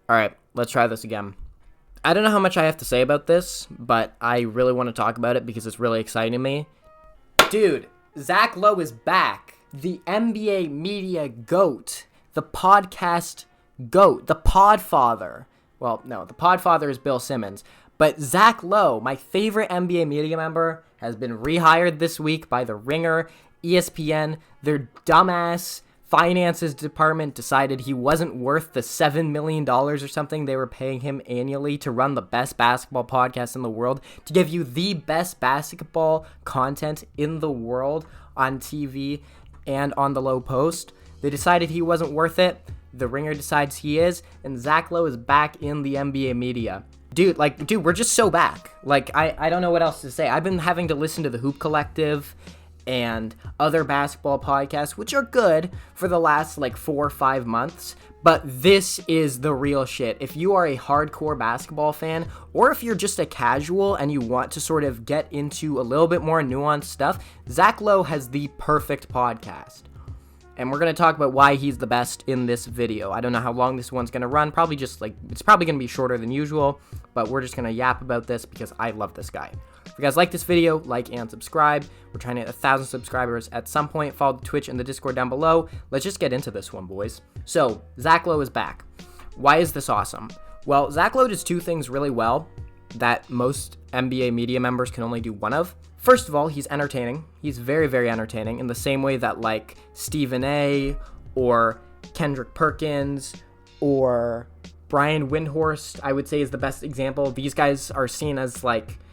All right, let's try this again. I don't know how much I have to say about this, but I really want to talk about it because it's really exciting to me. Dude, Zach Lowe is back. The NBA media GOAT. The podcast GOAT. The Podfather. Well, no, the Podfather is Bill Simmons. But Zach Lowe, my favorite NBA media member, has been rehired this week by The Ringer. ESPN, their dumbass finances department decided he wasn't worth the $7 million or something they were paying him annually to run the best basketball podcast in the world, to give you the best basketball content in the world on TV and on the Lowe Post. They decided he wasn't worth it. The Ringer decides he is, and Zach Lowe is back in the NBA media. Dude, we're just so back. I don't know what else to say. I've been having to listen to the Hoop Collective and other basketball podcasts, which are good, for the last 4 or 5 months, but this is the real shit. If you are a hardcore basketball fan, or if you're just a casual and you want to sort of get into a little bit more nuanced stuff, Zach Lowe has the perfect podcast. And we're going to talk about why he's the best in this video. I don't know how long this one's going to run. Probably just it's probably going to be shorter than usual, but we're just going to yap about this because I love this guy. If you guys like this video, like and subscribe. We're trying to hit 1,000 subscribers at some point. Follow the Twitch and the Discord down below. Let's just get into this one, boys. So, Zach Lowe is back. Why is this awesome? Well, Zach Lowe does two things really well that most NBA media members can only do one of. First of all, he's entertaining. He's very, very entertaining in the same way that Stephen A. or Kendrick Perkins or Brian Windhorst, I would say, is the best example. These guys are seen as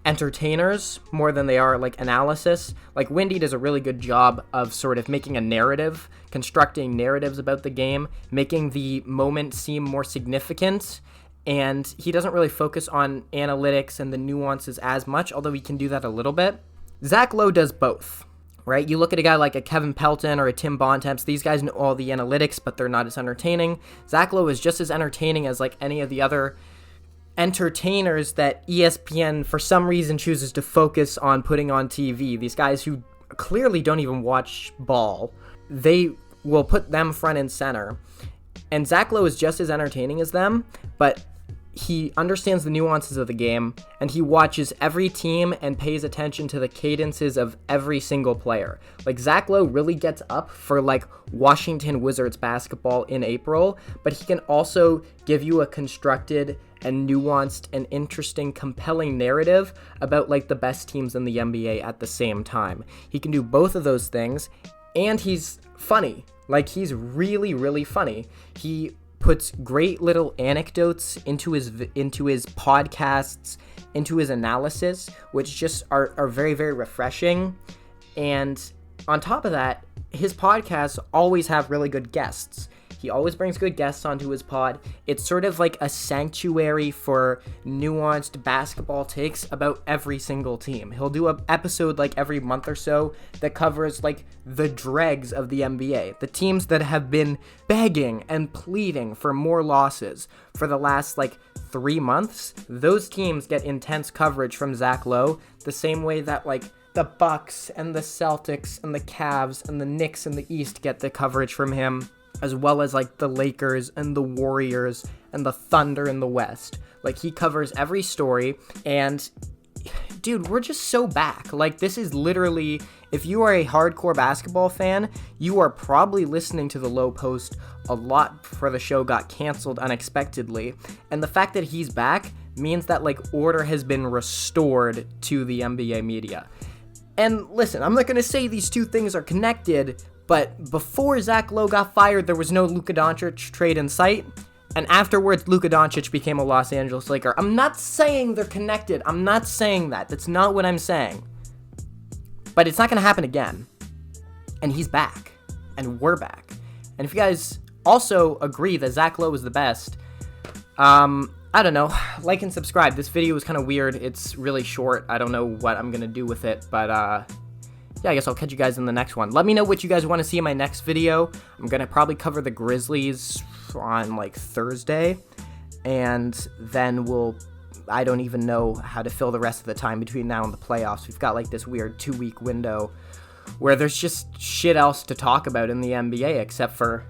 entertainers more than they are analysis. Windy does a really good job of sort of making a narrative, constructing narratives about the game, making the moment seem more significant. And he doesn't really focus on analytics and the nuances as much, although he can do that a little bit. Zach Lowe does both, right? You look at a guy like a Kevin Pelton or a Tim Bontemps. These guys know all the analytics, but they're not as entertaining. Zach Lowe is just as entertaining as any of the other entertainers that ESPN for some reason chooses to focus on putting on TV. These guys who clearly don't even watch ball, they will put them front and center. And Zach Lowe is just as entertaining as them, but he understands the nuances of the game, and he watches every team and pays attention to the cadences of every single player. Zach Lowe really gets up for Washington Wizards basketball in April, but he can also give you a constructed and nuanced and interesting, compelling narrative about the best teams in the NBA at the same time. He can do both of those things, and he's funny. He's really, really funny. He puts great little anecdotes into his podcasts, into his analysis, which just are very, very refreshing. And on top of that, his podcasts always have really good guests. He always brings good guests onto his pod. It's sort of a sanctuary for nuanced basketball takes about every single team. He'll do an episode every month or so that covers the dregs of the NBA, the teams that have been begging and pleading for more losses for the last 3 months. Those teams get intense coverage from Zach Lowe, the same way that the Bucks and the Celtics and the Cavs and the Knicks in the East get the coverage from him, as well as the Lakers and the Warriors and the Thunder in the West. He covers every story, and dude, we're just so back. This is literally, if you are a hardcore basketball fan, you are probably listening to the Lowe Post a lot before the show got canceled unexpectedly. And the fact that he's back means that order has been restored to the NBA media. And listen, I'm not going to say these two things are connected, but before Zach Lowe got fired, there was no Luka Doncic trade in sight. And afterwards, Luka Doncic became a Los Angeles Laker. I'm not saying they're connected. I'm not saying that. That's not what I'm saying. But it's not going to happen again. And he's back. And we're back. And if you guys also agree that Zach Lowe is the best, I don't know. Like and subscribe. This video was kind of weird. It's really short. I don't know what I'm going to do with it. But, yeah, I guess I'll catch you guys in the next one. Let me know what you guys want to see in my next video. I'm going to probably cover the Grizzlies on Thursday, and then I don't even know how to fill the rest of the time between now and the playoffs. We've got this weird 2-week window where there's just shit else to talk about in the NBA except for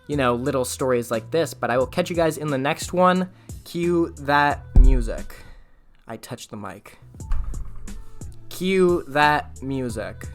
little stories like this. But I will catch you guys in the next one. Cue that music. I touched the mic. Cue that music.